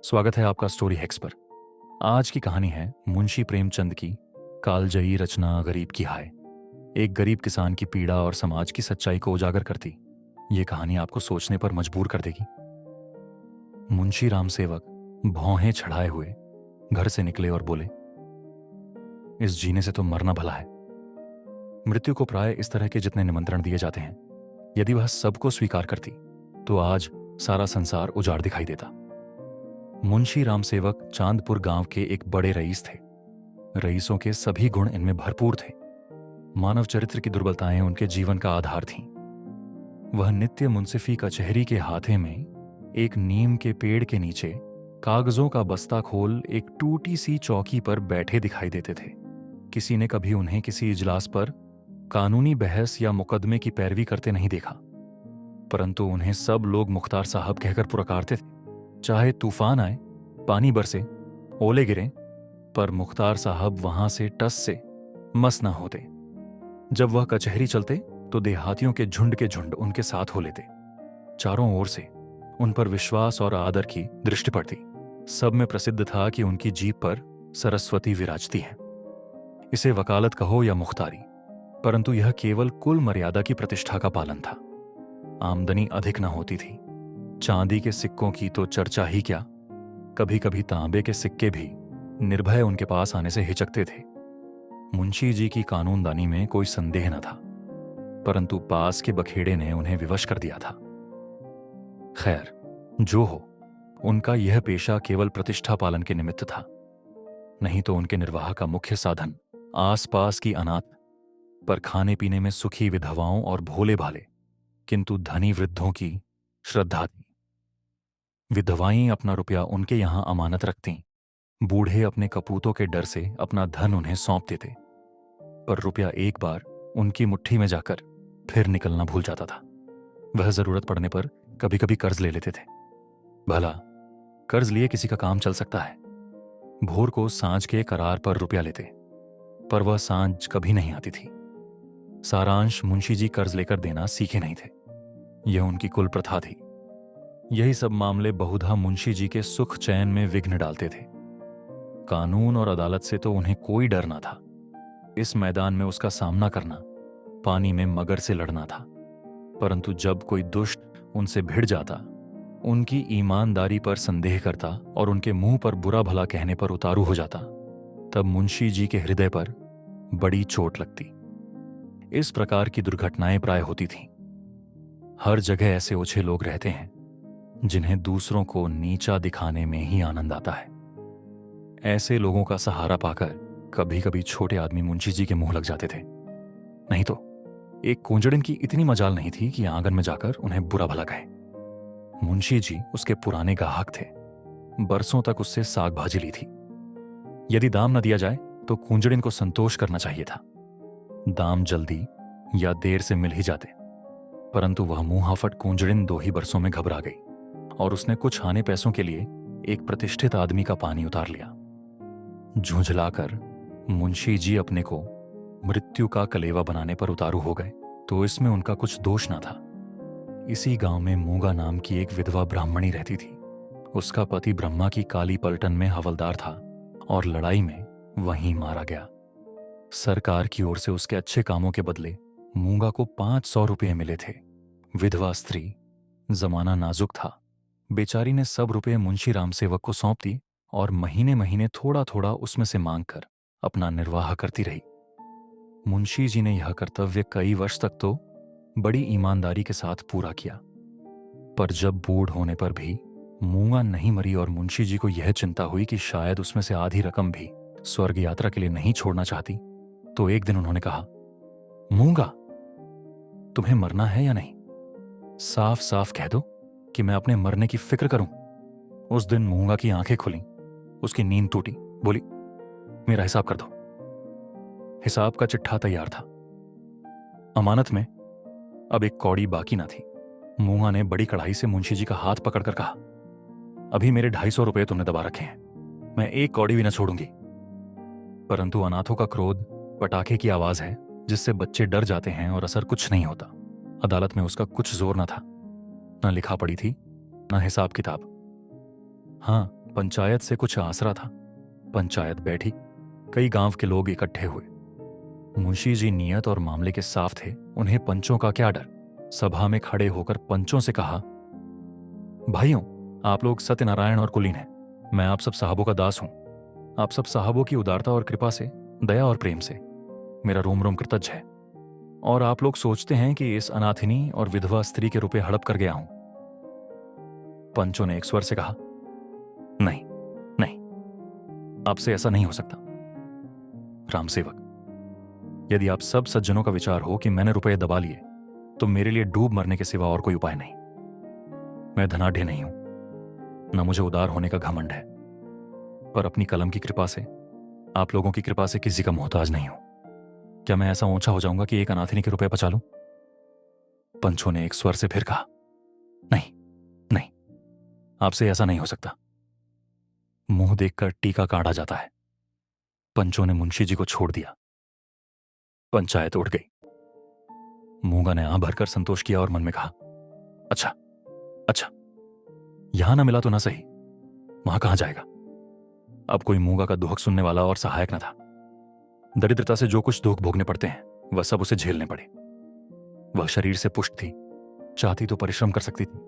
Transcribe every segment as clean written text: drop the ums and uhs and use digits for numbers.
स्वागत है आपका स्टोरी हैक्स पर। आज की कहानी है मुंशी प्रेमचंद की कालजयी रचना गरीब की हाय। एक गरीब किसान की पीड़ा और समाज की सच्चाई को उजागर करती ये कहानी आपको सोचने पर मजबूर कर देगी। मुंशी राम सेवक भौहें चढ़ाए हुए घर से निकले और बोले, इस जीने से तो मरना भला है। मृत्यु को प्राय इस तरह के जितने निमंत्रण दिए जाते हैं, यदि वह सबको स्वीकार करती तो आज सारा संसार उजाड़ दिखाई देता। मुंशी राम सेवक चांदपुर गांव के एक बड़े रईस थे। रईसों के सभी गुण इनमें भरपूर थे। मानव चरित्र की दुर्बलताएं उनके जीवन का आधार थीं। वह नित्य मुंसिफी कचहरी के हाथे में एक नीम के पेड़ के नीचे कागजों का बस्ता खोल एक टूटी सी चौकी पर बैठे दिखाई देते थे। किसी ने कभी उन्हें किसी इजलास पर कानूनी बहस या मुकदमे की पैरवी करते नहीं देखा, परंतु उन्हें सब लोग मुख्तार साहब कहकर पुकारते थे। चाहे तूफान आए, पानी बरसे, ओले गिरे, पर मुख्तार साहब वहां से टस से मस न होते। जब वह कचहरी चलते तो देहातियों के झुंड उनके साथ हो लेते। चारों ओर से उन पर विश्वास और आदर की दृष्टि पड़ती। सब में प्रसिद्ध था कि उनकी जीभ पर सरस्वती विराजती है। इसे वकालत कहो या मुख्तारी, परंतु यह केवल कुल मर्यादा की प्रतिष्ठा का पालन था। आमदनी अधिक न होती थी। चांदी के सिक्कों की तो चर्चा ही क्या, कभी कभी तांबे के सिक्के भी निर्भय उनके पास आने से हिचकते थे। मुंशी जी की कानूनदानी में कोई संदेह न था, परंतु पास के बखेड़े ने उन्हें विवश कर दिया था। खैर, जो हो, उनका यह पेशा केवल प्रतिष्ठा पालन के निमित्त था, नहीं तो उनके निर्वाह का मुख्य साधन आसपास की अनाथ पर खाने पीने में सुखी विधवाओं और भोले भाले किंतु धनी वृद्धों की श्रद्धा थी। विधवाएं अपना रुपया उनके यहां अमानत रखतीं। बूढ़े अपने कपूतों के डर से अपना धन उन्हें सौंप देते, पर रुपया एक बार उनकी मुट्ठी में जाकर फिर निकलना भूल जाता था। वह जरूरत पड़ने पर कभी कभी कर्ज ले लेते थे। भला कर्ज लिए किसी का काम चल सकता है। भोर को सांझ के करार पर रुपया लेते, पर वह सांझ कभी नहीं आती थी। सारांश, मुंशी जी कर्ज लेकर देना सीखे नहीं थे। यह उनकी कुल प्रथा थी। यही सब मामले बहुधा मुंशी जी के सुख चैन में विघ्न डालते थे। कानून और अदालत से तो उन्हें कोई डर ना था। इस मैदान में उसका सामना करना पानी में मगर से लड़ना था। परंतु जब कोई दुष्ट उनसे भिड़ जाता, उनकी ईमानदारी पर संदेह करता और उनके मुंह पर बुरा भला कहने पर उतारू हो जाता, तब मुंशी जी के हृदय पर बड़ी चोट लगती। इस प्रकार की दुर्घटनाएं प्राय होती थीं। हर जगह ऐसे ओछे लोग रहते हैं जिन्हें दूसरों को नीचा दिखाने में ही आनंद आता है। ऐसे लोगों का सहारा पाकर कभी कभी छोटे आदमी मुंशी जी के मुंह लग जाते थे। नहीं तो एक कोंजड़िन की इतनी मजाल नहीं थी कि आंगन में जाकर उन्हें बुरा भला कहे। मुंशी जी उसके पुराने गाहक थे। बरसों तक उससे साग भाजी ली थी। यदि दाम न दिया जाए तो कुंजड़िन को संतोष करना चाहिए था। दाम जल्दी या देर से मिल ही जाते, परंतु वह मुंहाफट कुंजड़िन 2 ही बरसों में घबरा गई और उसने कुछ आने पैसों के लिए एक प्रतिष्ठित आदमी का पानी उतार लिया। झुंझलाकर मुंशी जी अपने को मृत्यु का कलेवा बनाने पर उतारू हो गए, तो इसमें उनका कुछ दोष न था। इसी गांव में मूंगा नाम की एक विधवा ब्राह्मणी रहती थी। उसका पति ब्रह्मा की काली पलटन में हवलदार था और लड़ाई में वहीं मारा गया। सरकार की ओर से उसके अच्छे कामों के बदले मूंगा को 500 रुपये मिले थे। विधवा स्त्री, जमाना नाजुक था। बेचारी ने सब रुपये मुंशी राम सेवक को सौंप दी और महीने महीने थोड़ा थोड़ा उसमें से मांगकर अपना निर्वाह करती रही। मुंशी जी ने यह कर्तव्य कई वर्ष तक तो बड़ी ईमानदारी के साथ पूरा किया, पर जब बूढ़ होने पर भी मूंगा नहीं मरी और मुंशी जी को यह चिंता हुई कि शायद उसमें से आधी रकम भी स्वर्ग यात्रा के लिए नहीं छोड़ना चाहती, तो एक दिन उन्होंने कहा, मूंगा, तुम्हें मरना है या नहीं? साफ साफ कह दो कि मैं अपने मरने की फिक्र करूं। उस दिन मूंगा की आंखें खुली, उसकी नींद टूटी, बोली, मेरा हिसाब कर दो। हिसाब का चिट्ठा तैयार था। अमानत में अब एक कौड़ी बाकी ना थी। मूंगा ने बड़ी कड़ाई से मुंशी जी का हाथ पकड़कर कहा, अभी मेरे 250 रुपये तुमने दबा रखे हैं, मैं एक कौड़ी भी न छोड़ूंगी। परंतु अनाथों का क्रोध पटाखे की आवाज है जिससे बच्चे डर जाते हैं और असर कुछ नहीं होता। अदालत में उसका कुछ जोर न था, न लिखा पड़ी थी, न हिसाब किताब। हाँ, पंचायत से कुछ आसरा था। पंचायत बैठी, कई गांव के लोग इकट्ठे हुए। मुंशी जी नियत और मामले के साफ थे, उन्हें पंचों का क्या डर। सभा में खड़े होकर पंचों से कहा, भाइयों, आप लोग सत्यनारायण और कुलीन हैं। मैं आप सब साहबों का दास हूं। आप सब साहबों की उदारता और कृपा से, दया और प्रेम से मेरा रोम रोम कृतज्ञ है। और आप लोग सोचते हैं कि इस अनाथिनी और विधवा स्त्री के रुपए हड़प कर गया हूं। पंचों ने एक स्वर से कहा, नहीं नहीं, आपसे ऐसा नहीं हो सकता। रामसेवक, यदि आप सब सज्जनों का विचार हो कि मैंने रुपए दबा लिए, तो मेरे लिए डूब मरने के सिवा और कोई उपाय नहीं। मैं धनाढ्य नहीं हूं, न मुझे उदार होने का घमंड है, पर अपनी कलम की कृपा से, आप लोगों की कृपा से किसी का मोहताज नहीं हूं। क्या मैं ऐसा ऊंचा हो जाऊंगा कि एक अनाथिनी के रुपए बचा लूं? पंचों ने एक स्वर से फिर कहा, नहीं नहीं, आपसे ऐसा नहीं हो सकता। मुंह देखकर टीका काटा जाता है। पंचों ने मुंशी जी को छोड़ दिया। पंचायत उठ गई। मूंगा ने आं भरकर संतोष किया और मन में कहा, अच्छा अच्छा, यहां ना मिला तो ना सही, वहां कहां जाएगा। अब कोई मूंगा का दुहक सुनने वाला और सहायक न था। दरिद्रता से जो कुछ दुख भोगने पड़ते हैं, वह सब उसे झेलने पड़े। वह शरीर से पुष्ट थी, चाहती तो परिश्रम कर सकती थी,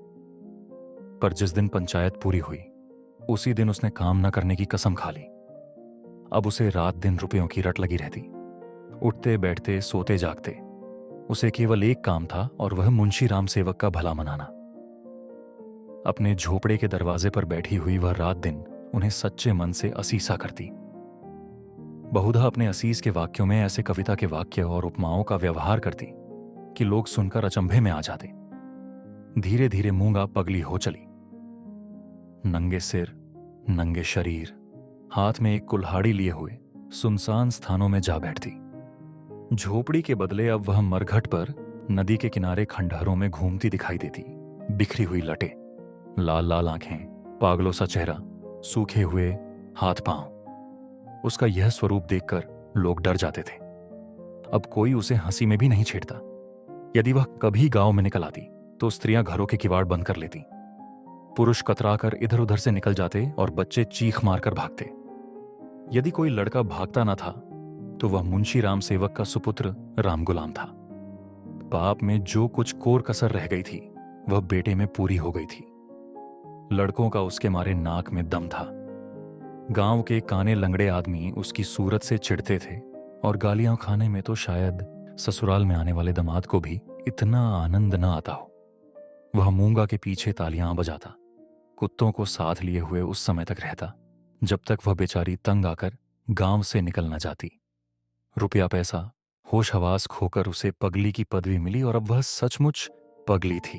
पर जिस दिन पंचायत पूरी हुई, उसी दिन उसने काम न करने की कसम खा ली। अब उसे रात दिन रुपयों की रट लगी रहती। उठते बैठते, सोते जागते उसे केवल एक काम था, और वह मुंशी रामसेवक का भला मनाना। अपने झोपड़े के दरवाजे पर बैठी हुई वह रात दिन उन्हें सच्चे मन से असीसा करती। बहुधा अपने असीस के वाक्यों में ऐसे कविता के वाक्य और उपमाओं का व्यवहार करती कि लोग सुनकर अचंभे में आ जाते। धीरे धीरे मूंगा पगली हो चली। नंगे सिर, नंगे शरीर, हाथ में एक कुल्हाड़ी लिए हुए सुनसान स्थानों में जा बैठती। झोपड़ी के बदले अब वह मरघट पर नदी के किनारे खंडहरों में घूमती दिखाई देती। बिखरी हुई लटें, लाल लाल आंखें, पागलों सा चेहरा, सूखे हुए हाथ पांव। उसका यह स्वरूप देखकर लोग डर जाते थे। अब कोई उसे हंसी में भी नहीं छेड़ता। यदि वह कभी गांव में निकल आती तो स्त्रियां घरों के किवाड़ बंद कर लेती। पुरुष कतराकर इधर उधर से निकल जाते और बच्चे चीख मारकर भागते। यदि कोई लड़का भागता न था तो वह मुंशी रामसेवक का सुपुत्र रामगुलाम था। पाप में जो कुछ कोर कसर रह गई थी, वह बेटे में पूरी हो गई थी। लड़कों का उसके मारे नाक में दम था। गांव के काने लंगड़े आदमी उसकी सूरत से चिढ़ते थे, और गालियां खाने में तो शायद ससुराल में आने वाले दामाद को भी इतना आनंद न आता हो। वह मूंगा के पीछे तालियां बजाता, कुत्तों को साथ लिए हुए उस समय तक रहता जब तक वह बेचारी तंग आकर गांव से निकल न जाती। रुपया पैसा, होश हवास खोकर उसे पगली की पदवी मिली, और अब वह सचमुच पगली थी।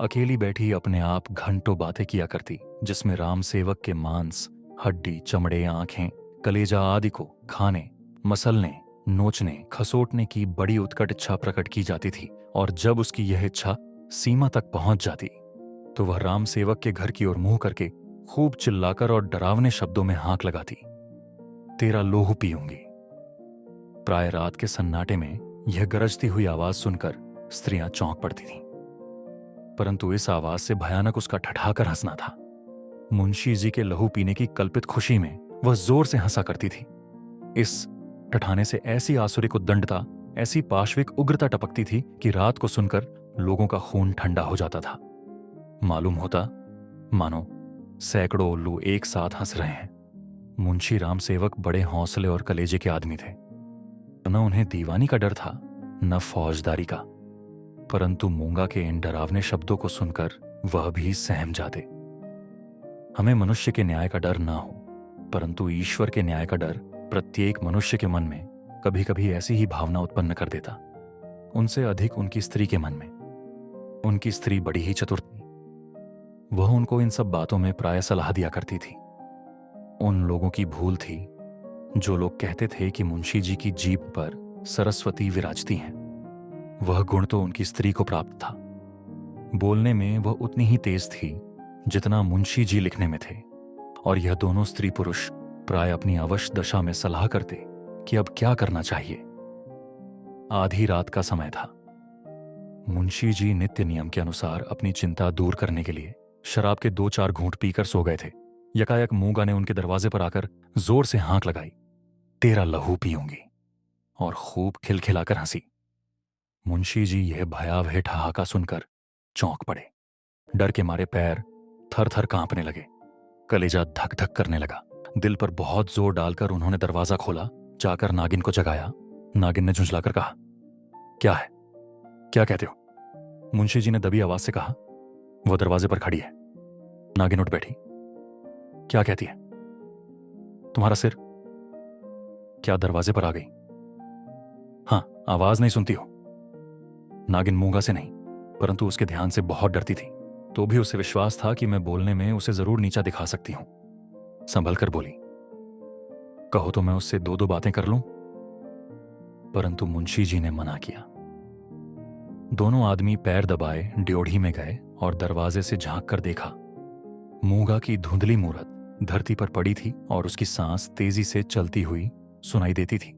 अकेली बैठी अपने आप घंटों बातें किया करती, जिसमें रामसेवक के मांस, हड्डी, चमड़े, आंखें, कलेजा आदि को खाने, मसलने, नोचने, खसोटने की बड़ी उत्कट इच्छा प्रकट की जाती थी। और जब उसकी यह इच्छा सीमा तक पहुंच जाती तो वह रामसेवक के घर की ओर मुंह करके खूब चिल्लाकर और डरावने शब्दों में हाक लगाती, तेरा लोहू पीऊंगी। प्राय रात के सन्नाटे में यह गरजती हुई आवाज सुनकर स्त्रियां चौंक पड़ती थीं, परंतु इस आवाज से भयानक उसका ठठाकर हंसना था। मुंशी जी के लहू पीने की कल्पित खुशी में वह जोर से हंसा करती थी। इस ठठाने से ऐसी आसुरिक उद्दंडता, ऐसी पाशविक उग्रता टपकती थी कि रात को सुनकर लोगों का खून ठंडा हो जाता था। मालूम होता मानो सैकड़ों उल्लू एक साथ हंस रहे हैं। मुंशी रामसेवक बड़े हौसले और कलेजे के आदमी थे। न उन्हें दीवानी का डर था, न फौजदारी का, परंतु मूंगा के इन डरावने शब्दों को सुनकर वह भी सहम जाते। हमें मनुष्य के न्याय का डर ना हो, परंतु ईश्वर के न्याय का डर प्रत्येक मनुष्य के मन में कभी कभी ऐसी ही भावना उत्पन्न कर देता। उनसे अधिक उनकी स्त्री के मन में। उनकी स्त्री बड़ी ही चतुर थी। वह उनको इन सब बातों में प्राय सलाह दिया करती थी। उन लोगों की भूल थी जो लोग कहते थे कि मुंशी जी की जीभ पर सरस्वती विराजती हैं। वह गुण तो उनकी स्त्री को प्राप्त था। बोलने में वह उतनी ही तेज थी जितना मुंशी जी लिखने में थे, और यह दोनों स्त्री पुरुष प्राय अपनी अवश्य दशा में सलाह करते कि अब क्या करना चाहिए। आधी रात का समय था। मुंशी जी नित्य नियम के अनुसार अपनी चिंता दूर करने के लिए शराब के 2-4 घूंट पीकर सो गए थे। यकायक मूंगा ने उनके दरवाजे पर आकर जोर से हाँक लगाई, तेरा लहू पीऊंगी, और खूब खिलखिलाकर हंसी। मुंशी जी यह भयावह ठहाका सुनकर चौंक पड़े। डर के मारे पैर थर थर कांपने लगे, कलेजा धक धक करने लगा। दिल पर बहुत जोर डालकर उन्होंने दरवाजा खोला, जाकर नागिन को जगाया। नागिन ने झुंझलाकर कहा, क्या है, क्या कहते हो? मुंशी जी ने दबी आवाज से कहा, वो दरवाजे पर खड़ी है। नागिन उठ बैठी। क्या कहती है? तुम्हारा सिर। क्या दरवाजे पर आ गई? हाँ, आवाज नहीं सुनती हो? नागिन मूंगा से नहीं, परंतु उसके ध्यान से बहुत डरती थी, तो भी उसे विश्वास था कि मैं बोलने में उसे जरूर नीचा दिखा सकती हूं। संभल कर बोली, कहो तो मैं उससे दो दो बातें कर लूं। परंतु मुंशी जी ने मना किया। दोनों आदमी पैर दबाए ड्योढ़ी में गए और दरवाजे से झांक कर देखा। मूंगा की धुंधली मूरत धरती पर पड़ी थी और उसकी सांस तेजी से चलती हुई सुनाई देती थी।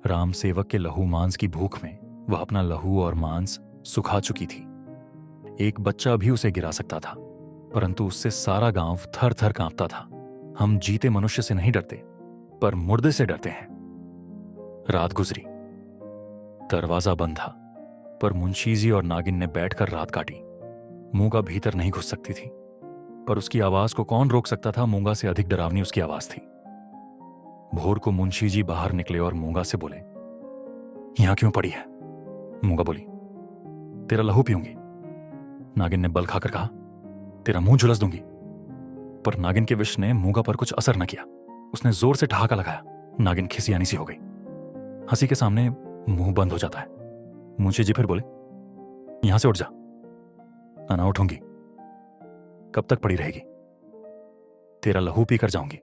राम सेवक के लहू मांस की भूख में वह अपना लहू और मांस सुखा चुकी थी। एक बच्चा भी उसे गिरा सकता था, परंतु उससे सारा गांव थर थर कांपता था। हम जीते मनुष्य से नहीं डरते, पर मुर्दे से डरते हैं। रात गुजरी, दरवाजा बंद था, पर मुंशी जी और नागिन ने बैठकर रात काटी। मूंगा भीतर नहीं घुस सकती थी, पर उसकी आवाज को कौन रोक सकता था? मूंगा से अधिक डरावनी उसकी आवाज थी। भोर को मुंशी जी बाहर निकले और मूंगा से बोले, यहां क्यों पड़ी है? मूंगा बोली, तेरा लहू पीऊंगी। नागिन ने बल खाकर कहा, तेरा मुंह झुलस दूंगी। पर नागिन के विष ने मूंगा पर कुछ असर न किया। उसने जोर से ठहाका लगाया। नागिन खिसियानी सी हो गई। हंसी के सामने मुंह बंद हो जाता है। मुंशी जी फिर बोले, यहां से उठ जा। ना उठूंगी। कब तक पड़ी रहेगी? तेरा लहू पीकर जाऊंगी।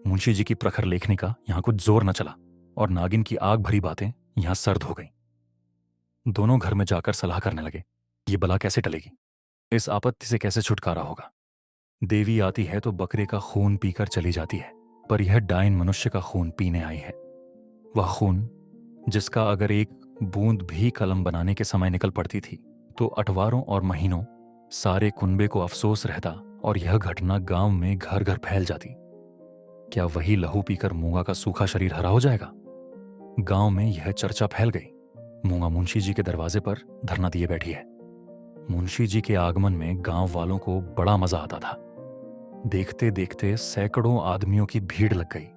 मुंशी जी की प्रखर लेखनी का यहां कुछ जोर न चला और नागिन की आग भरी बातें यहां सर्द हो गईं। दोनों घर में जाकर सलाह करने लगे, ये बला कैसे टलेगी, इस आपत्ति से कैसे छुटकारा होगा। देवी आती है तो बकरे का खून पीकर चली जाती है, पर यह डायन मनुष्य का खून पीने आई है। वह खून जिसका अगर एक बूंद भी कलम बनाने के समय निकल पड़ती थी तो अठवारों और महीनों सारे कुनबे को अफसोस रहता और यह घटना गांव में घर घर फैल जाती। क्या वही लहू पीकर मूंगा का सूखा शरीर हरा हो जाएगा? गांव में यह चर्चा फैल गई। मूंगा मुंशी जी के दरवाजे पर धरना दिए बैठी है। मुंशी जी के आगमन में गांव वालों को बड़ा मजा आता था। देखते देखते सैकड़ों आदमियों की भीड़ लग गई।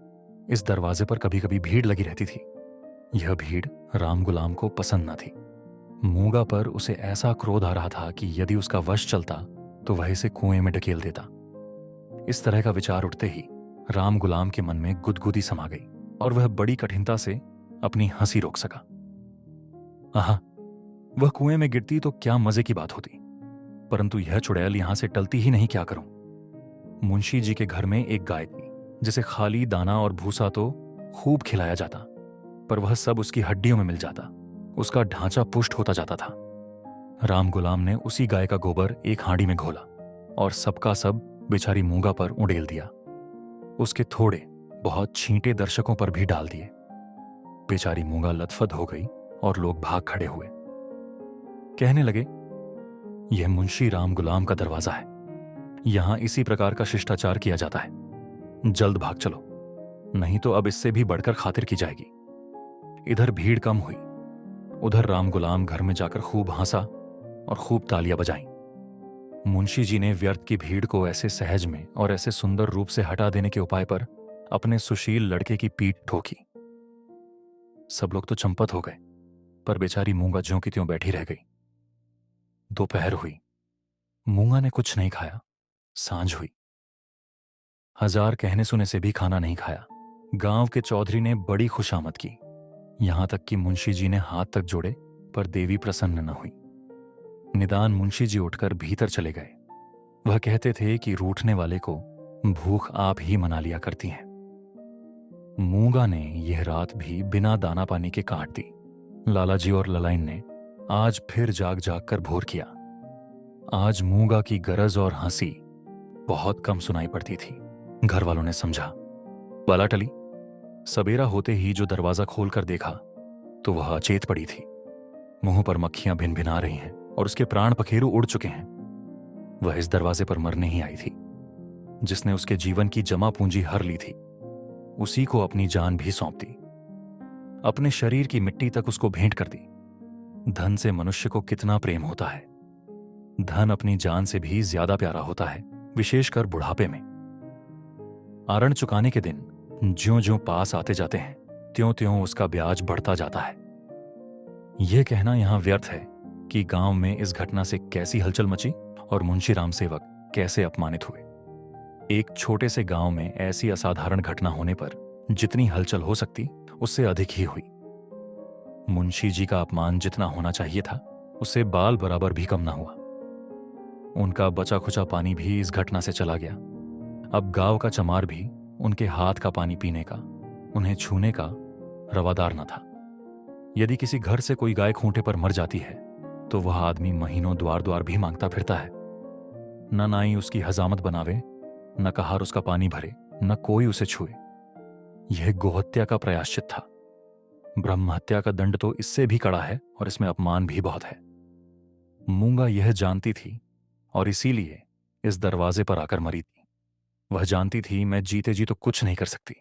इस दरवाजे पर कभी कभी भीड़ लगी रहती थी। यह भीड़ राम गुलाम को पसंद न थी। मूंगा पर उसे ऐसा क्रोध आ रहा था कि यदि उसका वश चलता तो वह इसे कुएं में ढकेल देता। इस तरह का विचार उठते ही राम गुलाम के मन में गुदगुदी समा गई और वह बड़ी कठिनता से अपनी हंसी रोक सका। आहा, वह कुएं में गिरती तो क्या मजे की बात होती, परंतु यह चुड़ैल यहां से टलती ही नहीं, क्या करूं। मुंशी जी के घर में एक गाय थी जिसे खाली दाना और भूसा तो खूब खिलाया जाता, पर वह सब उसकी हड्डियों में मिल जाता। उसका ढांचा पुष्ट होता जाता था। राम गुलाम ने उसी गाय का गोबर एक हांडी में घोला और सबका सब बेचारी मूंगा पर उड़ेल दिया। उसके थोड़े बहुत छींटे दर्शकों पर भी डाल दिए। बेचारी मूंगा लथपथ हो गई और लोग भाग खड़े हुए। कहने लगे, यह मुंशी राम गुलाम का दरवाजा है, यहां इसी प्रकार का शिष्टाचार किया जाता है। जल्द भाग चलो, नहीं तो अब इससे भी बढ़कर खातिर की जाएगी। इधर भीड़ कम हुई, उधर राम गुलाम घर में जाकर खूब हंसा और खूब तालियां बजाईं। मुंशी जी ने व्यर्थ की भीड़ को ऐसे सहज में और ऐसे सुंदर रूप से हटा देने के उपाय पर अपने सुशील लड़के की पीठ ठोकी। सब लोग तो चंपत हो गए, पर बेचारी मूंगा ज्यों की त्यों बैठी रह गई। दोपहर हुई, मूंगा ने कुछ नहीं खाया। सांझ हुई, हजार कहने सुने से भी खाना नहीं खाया। गांव के चौधरी ने बड़ी खुशामद की, यहां तक कि मुंशी जी ने हाथ तक जोड़े, पर देवी प्रसन्न न हुई। निदान मुंशी जी उठकर भीतर चले गए। वह कहते थे कि रूठने वाले को भूख आप ही मना लिया करती हैं। मूंगा ने यह रात भी बिना दाना पानी के काट दी। लालाजी और ललाइन ने आज फिर जाग जाग कर भोर किया। आज मूंगा की गरज और हंसी बहुत कम सुनाई पड़ती थी। घर वालों ने समझा, बाला टली। सबेरा होते ही जो दरवाजा खोलकर देखा तो वह अचेत पड़ी थी। मुंह पर मक्खियां भिन भिना रही हैं और उसके प्राण पखेरु उड़ चुके हैं। वह इस दरवाजे पर मरने ही आई थी। जिसने उसके जीवन की जमा पूंजी हर ली थी, उसी को अपनी जान भी सौंप दी। अपने शरीर की मिट्टी तक उसको भेंट कर दी। धन से मनुष्य को कितना प्रेम होता है। धन अपनी जान से भी ज्यादा प्यारा होता है, विशेषकर बुढ़ापे में। आरण चुकाने के दिन ज्यों ज्यों पास आते जाते हैं, त्यों त्यों उसका ब्याज बढ़ता जाता है। यह कहना यहां व्यर्थ है कि गांव में इस घटना से कैसी हलचल मची और मुंशी राम सेवक कैसे अपमानित हुए। एक छोटे से गांव में ऐसी असाधारण घटना होने पर जितनी हलचल हो सकती, उससे अधिक ही हुई। मुंशी जी का अपमान जितना होना चाहिए था, उससे बाल बराबर भी कम ना हुआ। उनका बचा खुचा पानी भी इस घटना से चला गया। अब गांव का चमार भी उनके हाथ का पानी पीने का, उन्हें छूने का रवादार न था। यदि किसी घर से कोई गाय खूंटे पर मर जाती है तो वह आदमी महीनों द्वार द्वार भी मांगता फिरता है। न नाई उसकी हजामत बनावे, न कहार उसका पानी भरे, न कोई उसे छुए। यह गोहत्या का प्रायश्चित था। ब्रह्म हत्या का दंड तो इससे भी कड़ा है और इसमें अपमान भी बहुत है। मूंगा यह जानती थी और इसीलिए इस दरवाजे पर आकर मरी थी। वह जानती थी मैं जीते जी तो कुछ नहीं कर सकती,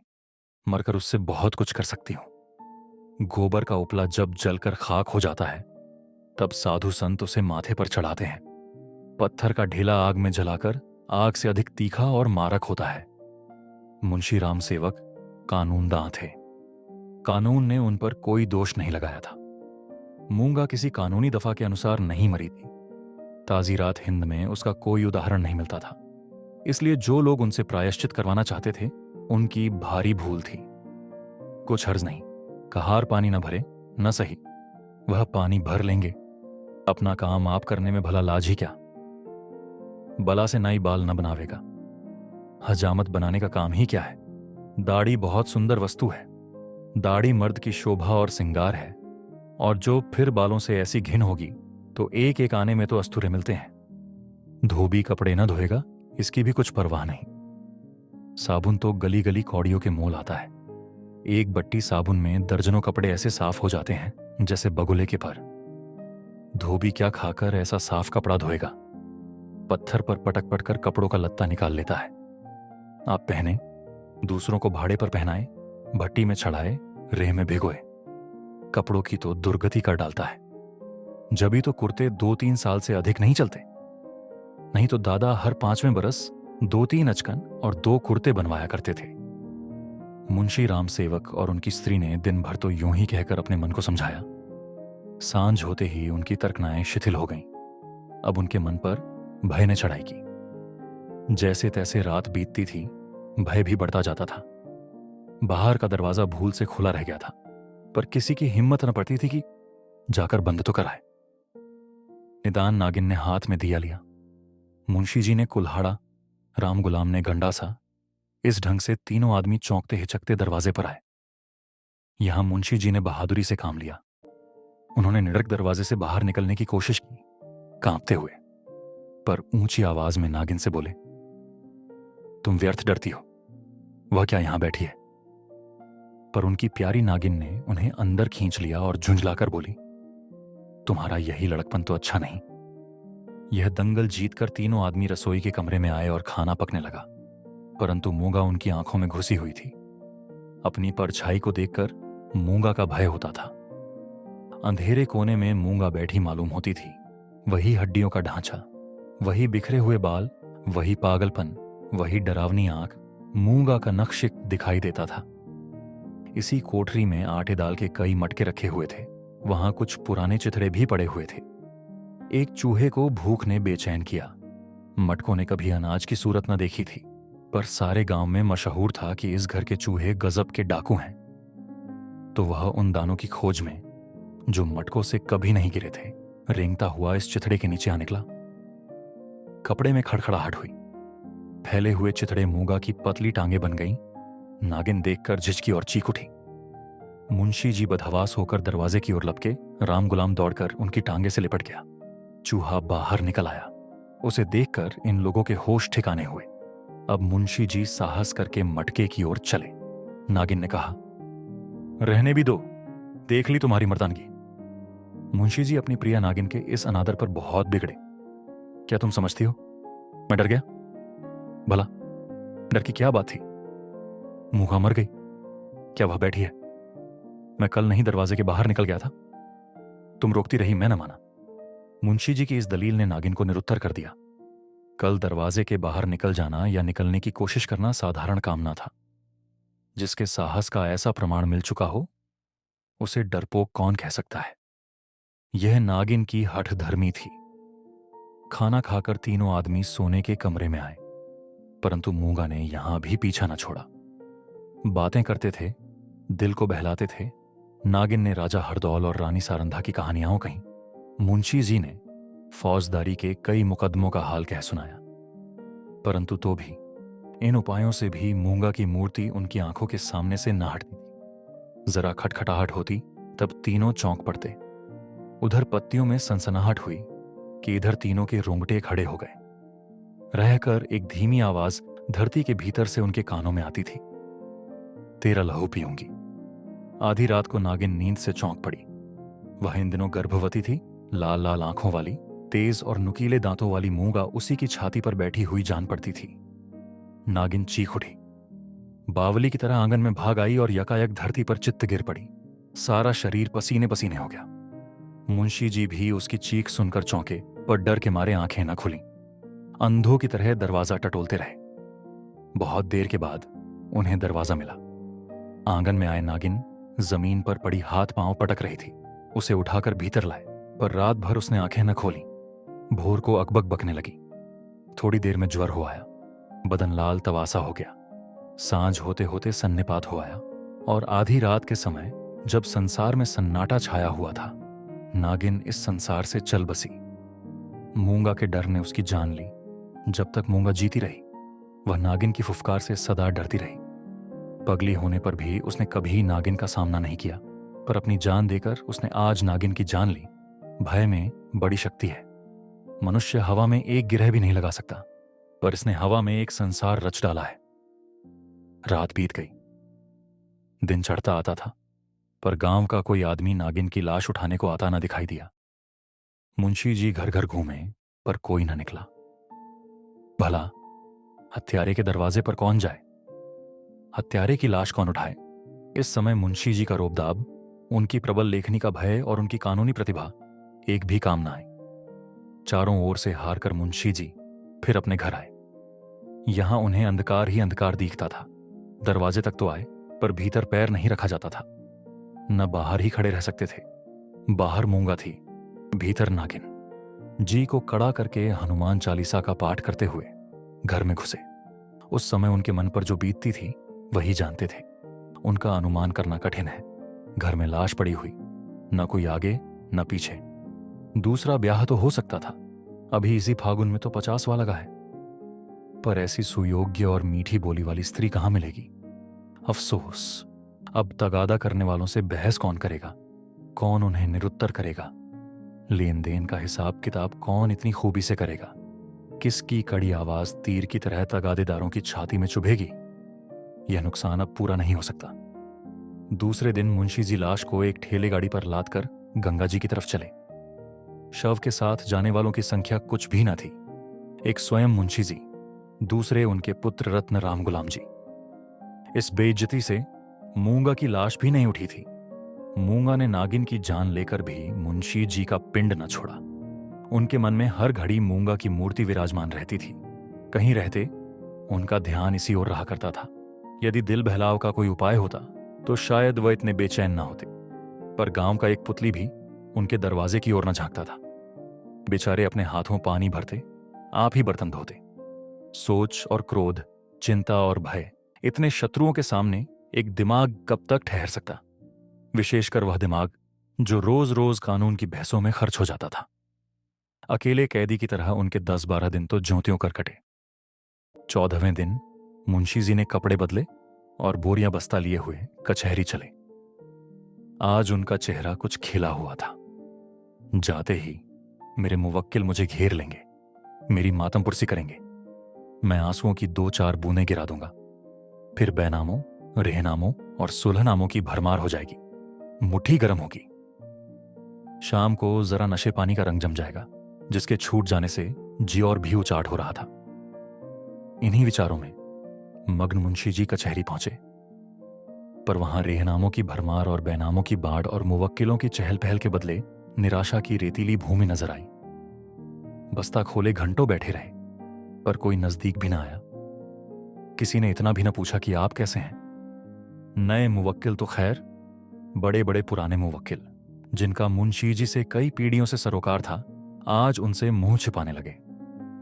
मरकर उससे बहुत कुछ कर सकती हूं। गोबर का उपला जब जलकर खाक हो जाता है, तब साधु संत उसे माथे पर चढ़ाते हैं। पत्थर का ढेला आग में जलाकर आग से अधिक तीखा और मारक होता है। मुंशी राम सेवक कानूनदां थे। कानून ने उन पर कोई दोष नहीं लगाया था। मूंगा किसी कानूनी दफा के अनुसार नहीं मरी थी। ताजी रात हिंद में उसका कोई उदाहरण नहीं मिलता था। इसलिए जो लोग उनसे प्रायश्चित करवाना चाहते थे, उनकी भारी भूल थी। कुछ हर्ज नहीं, कहार पानी न भरे न सही, वह पानी भर लेंगे। अपना काम आप करने में भला लाज ही क्या। बला से नाई बाल न बनावेगा। हजामत बनाने का काम ही क्या है। दाढ़ी बहुत सुंदर वस्तु है। दाढ़ी मर्द की शोभा और सिंगार है, और जो फिर बालों से ऐसी घिन होगी तो एक एक आने में तो अस्तूरे मिलते हैं। धोबी कपड़े न धोएगा, इसकी भी कुछ परवाह नहीं। साबुन तो गली गली कौड़ियों के मोल आता है। एक बट्टी साबुन में दर्जनों कपड़े ऐसे साफ हो जाते हैं जैसे बगुले के पर। धोबी क्या खाकर ऐसा साफ कपड़ा धोएगा। पत्थर पर पटक पटकर कपड़ों का लत्ता निकाल लेता है। आप पहने, दूसरों को भाड़े पर पहनाए, भट्टी में चढ़ाए, रेह में भिगोए, कपड़ों की तो दुर्गति कर डालता है। जभी तो कुर्ते 2-3 साल से अधिक नहीं चलते। नहीं तो दादा हर 5वें बरस 2-3 अचकन और 2 कुर्ते बनवाया करते थे। मुंशी राम सेवक और उनकी स्त्री ने दिन भर तो यूं ही कहकर अपने मन को समझाया। सांझ होते ही उनकी तर्कनाएं शिथिल हो गईं। अब उनके मन पर भय ने चढ़ाई की। जैसे तैसे रात बीतती थी, भय भी बढ़ता जाता था। बाहर का दरवाजा भूल से खुला रह गया था, पर किसी की हिम्मत न पड़ती थी कि जाकर बंद तो कराए। निदान नागिन ने हाथ में दिया लिया। मुंशी जी ने कुल्हाड़ा, राम गुलाम ने गंडासा। इस ढंग से तीनों आदमी चौंकते हिचकते दरवाजे पर आए। यहां मुंशी जी ने बहादुरी से काम लिया। उन्होंने निडर दरवाजे से बाहर निकलने की कोशिश की, कांपते हुए, पर ऊंची आवाज में नागिन से बोले, तुम व्यर्थ डरती हो, वह क्या यहां बैठी है। पर उनकी प्यारी नागिन ने उन्हें अंदर खींच लिया और झुंझलाकर बोली, तुम्हारा यही लड़कपन तो अच्छा नहीं। यह दंगल जीतकर तीनों आदमी रसोई के कमरे में आए और खाना पकने लगा, परंतु मूंगा उनकी आंखों में घुसी हुई थी। अपनी परछाई को देखकर मूंगा का भय होता था। अंधेरे कोने में मूंगा बैठी मालूम होती थी। वही हड्डियों का ढांचा, वही बिखरे हुए बाल, वही पागलपन, वही डरावनी आंख, मूंगा का नक्श दिखाई देता था। इसी कोठरी में आटे दाल के कई मटके रखे हुए थे। वहां कुछ पुराने चिथड़े भी पड़े हुए थे। एक चूहे को भूख ने बेचैन किया। मटकों ने कभी अनाज की सूरत न देखी थी, पर सारे गांव में मशहूर था कि इस घर के चूहे गजब के डाकू हैं। तो वह उन दानों की खोज में, जो मटकों से कभी नहीं गिरे थे, रेंगता हुआ इस चिथड़े के नीचे आ निकला। कपड़े में खड़खड़ाहट हुई। फैले हुए चिथड़े मूंगा की पतली टांगे बन गईं। नागिन देखकर झिझकी और चीख उठी। मुंशी जी बदहवास होकर दरवाजे की ओर लपके। राम गुलाम दौड़कर उनकी टांगे से लिपट गया। चूहा बाहर निकल आया। उसे देखकर इन लोगों के होश ठिकाने हुए। अब मुंशी जी साहस करके मटके की ओर चले। नागिन ने कहा, रहने भी दो, देख ली तुम्हारी मर्दानगी। मुंशी जी अपनी प्रिया नागिन के इस अनादर पर बहुत बिगड़े। क्या तुम समझती हो मैं डर गया? भला डर की क्या बात थी? मूंगा मर गई? क्या वह बैठी है? मैं कल नहीं दरवाजे के बाहर निकल गया था? तुम रोकती रही, मैं न माना। मुंशी जी की इस दलील ने नागिन को निरुत्तर कर दिया। कल दरवाजे के बाहर निकल जाना या निकलने की कोशिश करना साधारण काम ना था। जिसके साहस का ऐसा प्रमाण मिल चुका हो, उसे डरपोक कौन कह सकता है? यह नागिन की हठधर्मी थी। खाना खाकर तीनों आदमी सोने के कमरे में आए, परंतु मूंगा ने यहां भी पीछा न छोड़ा। बातें करते थे, दिल को बहलाते थे। नागिन ने राजा हरदौल और रानी सारंधा की कहानियां कहीं। मुंशी जी ने फौजदारी के कई मुकदमों का हाल कह सुनाया, परंतु तो भी इन उपायों से भी मूंगा की मूर्ति उनकी आंखों के सामने से न हटती थी। जरा खटखटाहट होती तब तीनों चौंक पड़ते। उधर पत्तियों में सनसनाहट हुई कि इधर तीनों के रोंगटे खड़े हो गए। रहकर एक धीमी आवाज धरती के भीतर से उनके कानों में आती थी, तेरा लहू पीऊंगी। आधी रात को नागिन नींद से चौंक पड़ी। वह इन दिनों गर्भवती थी। लाल लाल आंखों वाली, तेज और नुकीले दांतों वाली मूंगा उसी की छाती पर बैठी हुई जान पड़ती थी। नागिन चीख उठी, बावली की तरह आंगन में भाग आई और यकायक धरती पर चित्त गिर पड़ी। सारा शरीर पसीने पसीने हो गया। मुंशी जी भी उसकी चीख सुनकर चौंके, पर डर के मारे आंखें न खुली। अंधों की तरह दरवाजा टटोलते रहे। बहुत देर के बाद उन्हें दरवाजा मिला। आंगन में आए नागिन जमीन पर पड़ी हाथ पांव पटक रही थी। उसे उठाकर भीतर लाए, पर रात भर उसने आंखें न खोली। भोर को अकबक बकने लगी। थोड़ी देर में ज्वर हो आया, बदन लाल तवासा हो गया। सांझ होते होते सन्निपात हो आया, और आधी रात के समय जब संसार में सन्नाटा छाया हुआ था, नागिन इस संसार से चल बसी। मूंगा के डर ने उसकी जान ली। जब तक मूंगा जीती रही, वह नागिन की फुफकार से सदा डरती रही। पगली होने पर भी उसने कभी नागिन का सामना नहीं किया, पर अपनी जान देकर उसने आज नागिन की जान ली। भय में बड़ी शक्ति है। मनुष्य हवा में एक गिरह भी नहीं लगा सकता, पर इसने हवा में एक संसार रच डाला है। रात बीत गई, दिन चढ़ता आता था, पर गांव का कोई आदमी नागिन की लाश उठाने को आता न दिखाई दिया। मुंशी जी घर घर घूमे, पर कोई न निकला। भला हत्यारे के दरवाजे पर कौन जाए? हत्यारे की लाश कौन उठाए? इस समय मुंशी जी का रोबदाब, उनकी प्रबल लेखनी का भय और उनकी कानूनी प्रतिभा एक भी काम न आए। चारों ओर से हार कर मुंशी जी फिर अपने घर आए। यहां उन्हें अंधकार ही अंधकार दिखता था। दरवाजे तक तो आए, पर भीतर पैर नहीं रखा जाता था। न बाहर ही खड़े रह सकते थे। बाहर मूंगा थी, भीतर नागिन। जी को कड़ा करके हनुमान चालीसा का पाठ करते हुए घर में घुसे। उस समय उनके मन पर जो बीतती थी वही जानते थे। उनका अनुमान करना कठिन है। घर में लाश पड़ी हुई, न कोई आगे न पीछे। दूसरा ब्याह तो हो सकता था, अभी इसी फागुन में तो 50वां लगा है, पर ऐसी सुयोग्य और मीठी बोली वाली स्त्री कहां मिलेगी? अफसोस, अब तगादा करने वालों से बहस कौन करेगा? कौन उन्हें निरुत्तर करेगा? लेन देन का हिसाब किताब कौन इतनी खूबी से करेगा? किसकी कड़ी आवाज तीर की तरह तगादेदारों की छाती में चुभेगी? यह नुकसान अब पूरा नहीं हो सकता। दूसरे दिन मुंशी जी लाश को एक ठेले गाड़ी पर लाद कर गंगा जी की तरफ चले। शव के साथ जाने वालों की संख्या कुछ भी न थी। एक स्वयं मुंशी जी, दूसरे उनके पुत्र रत्न राम गुलाम जी। इस बेइज्जती से मूंगा की लाश भी नहीं उठी थी। मूंगा ने नागिन की जान लेकर भी मुंशी जी का पिंड न छोड़ा। उनके मन में हर घड़ी मूंगा की मूर्ति विराजमान रहती थी। कहीं रहते उनका ध्यान इसी ओर रहा करता था। यदि दिल बहलाव का कोई उपाय होता तो शायद वह इतने बेचैन ना होते, पर गांव का एक पुतली भी उनके दरवाजे की ओर न झांकता था। बेचारे अपने हाथों पानी भरते, आप ही बर्तन धोते। सोच और क्रोध, चिंता और भय, इतने शत्रुओं के सामने एक दिमाग कब तक ठहर सकता? विशेषकर वह दिमाग जो रोज रोज कानून की बहसों में खर्च हो जाता था। अकेले कैदी की तरह उनके 10-12 दिन तो ज्यों त्यों कर कटे। 14वें दिन मुंशी जी ने कपड़े बदले और बोरियां बस्ता लिए हुए कचहरी चले। आज उनका चेहरा कुछ खिला हुआ था। जाते ही मेरे मुवक्किल मुझे घेर लेंगे, मेरी मातम पुरसी करेंगे। मैं आंसुओं की 2-4 बूंदें गिरा दूंगा, फिर बैनामों, रेहनामों और सुलहनामों की भरमार हो जाएगी। मुट्ठी गर्म होगी। शाम को जरा नशे पानी का रंग जम जाएगा, जिसके छूट जाने से जी और भी उचाट हो रहा था। इन्हीं विचारों में मग्न मुंशी जी कचहरी पहुंचे, पर वहां रेहनामों की भरमार और बैनामों की बाढ़ और मुवक्किलों की चहल पहल के बदले निराशा की रेतीली भूमि नजर आई। बस्ता खोले घंटों बैठे रहे, पर कोई नजदीक भी ना आया। किसी ने इतना भी ना पूछा कि आप कैसे हैं। नए मुवक्किल तो खैर, बड़े बड़े पुराने मुवक्किल जिनका मुंशी जी से कई पीढ़ियों से सरोकार था, आज उनसे मुंह छिपाने लगे।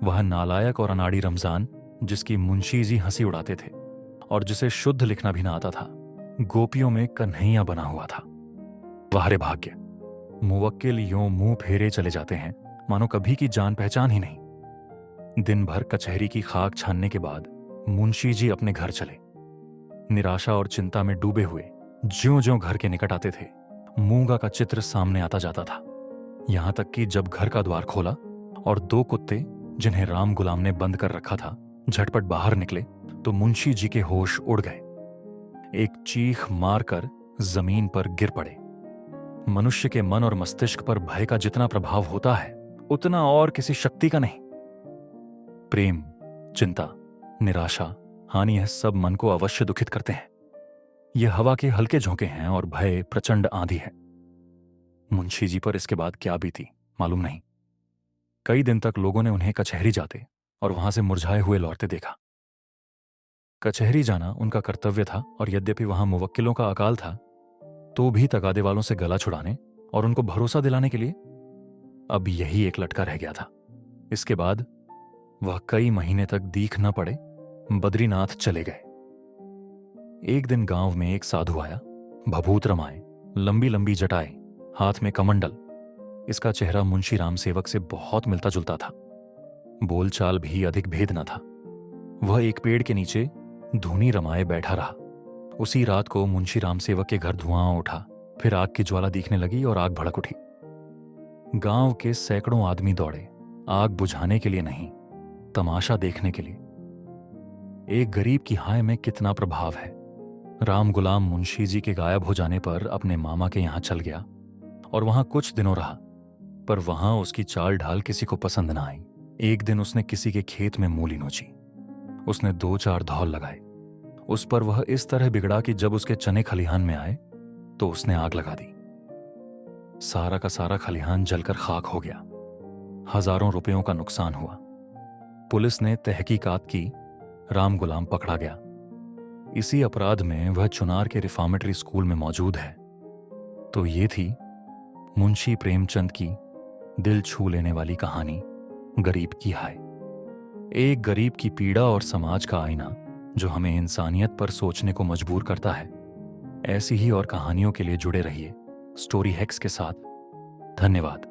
वह नालायक और अनाड़ी रमजान, जिसकी मुंशी जी हंसी उड़ाते थे और जिसे शुद्ध लिखना भी ना आता था, गोपियों में कन्हैया बना हुआ था। वाह रे भाग्य! मुवक्किल यूं मुंह फेरे चले जाते हैं मानो कभी की जान पहचान ही नहीं। दिन भर कचहरी की खाक छानने के बाद मुंशी जी अपने घर चले। निराशा और चिंता में डूबे हुए ज्यों-ज्यों घर के निकट आते थे, मूंगा का चित्र सामने आता जाता था। यहां तक कि जब घर का द्वार खोला और दो कुत्ते, जिन्हें राम गुलाम ने बंद कर रखा था, झटपट बाहर निकले, तो मुंशी जी के होश उड़ गए। एक चीख मारकर जमीन पर गिर पड़े। मनुष्य के मन और मस्तिष्क पर भय का जितना प्रभाव होता है, उतना और किसी शक्ति का नहीं। प्रेम, चिंता, निराशा, हानि, यह सब मन को अवश्य दुखित करते हैं। यह हवा के हल्के झोंके हैं और भय प्रचंड आंधी है। मुंशी जी पर इसके बाद क्या बीती मालूम नहीं। कई दिन तक लोगों ने उन्हें कचहरी जाते और वहां से मुरझाए हुए लौटते देखा। कचहरी जाना उनका कर्तव्य था, और यद्यपि वहां मुवक्किलों का अकाल था, तो भी तगादे वालों से गला छुड़ाने और उनको भरोसा दिलाने के लिए अब यही एक लटका रह गया था। इसके बाद वह कई महीने तक दीख न पड़े बद्रीनाथ चले गए। एक दिन गांव में एक साधु आया, भभूत रमाए, लंबी लंबी जटाएं, हाथ में कमंडल। इसका चेहरा मुंशी राम सेवक से बहुत मिलता जुलता था। बोलचाल भी अधिक भेद न था। वह एक पेड़ के नीचे धूनी रमाए बैठा रहा। उसी रात को मुंशी राम सेवक के घर धुआं उठा, फिर आग की ज्वाला दिखने लगी और आग भड़क उठी। गांव के सैकड़ों आदमी दौड़े, आग बुझाने के लिए नहीं, तमाशा देखने के लिए। एक गरीब की हाय में कितना प्रभाव है। राम गुलाम मुंशी जी के गायब हो जाने पर अपने मामा के यहां चल गया और वहां कुछ दिनों रहा, पर वहां उसकी चाल ढाल किसी को पसंद ना आई। एक दिन उसने किसी के खेत में मूली नोची। उसने 2-4 धौल लगाए। उस पर वह इस तरह बिगड़ा कि जब उसके चने खलिहान में आए तो उसने आग लगा दी। सारा का सारा खलिहान जलकर खाक हो गया। हजारों रुपयों का नुकसान हुआ। पुलिस ने तहकीकात की, राम गुलाम पकड़ा गया। इसी अपराध में वह चुनार के रिफॉर्मेटरी स्कूल में मौजूद है। तो ये थी मुंशी प्रेमचंद की दिल छू लेने वाली कहानी, गरीब की हाय। एक गरीब की पीड़ा और समाज का आईना जो हमें इंसानियत पर सोचने को मजबूर करता है। ऐसी ही और कहानियों के लिए जुड़े रहिए स्टोरी हेक्स के साथ। धन्यवाद।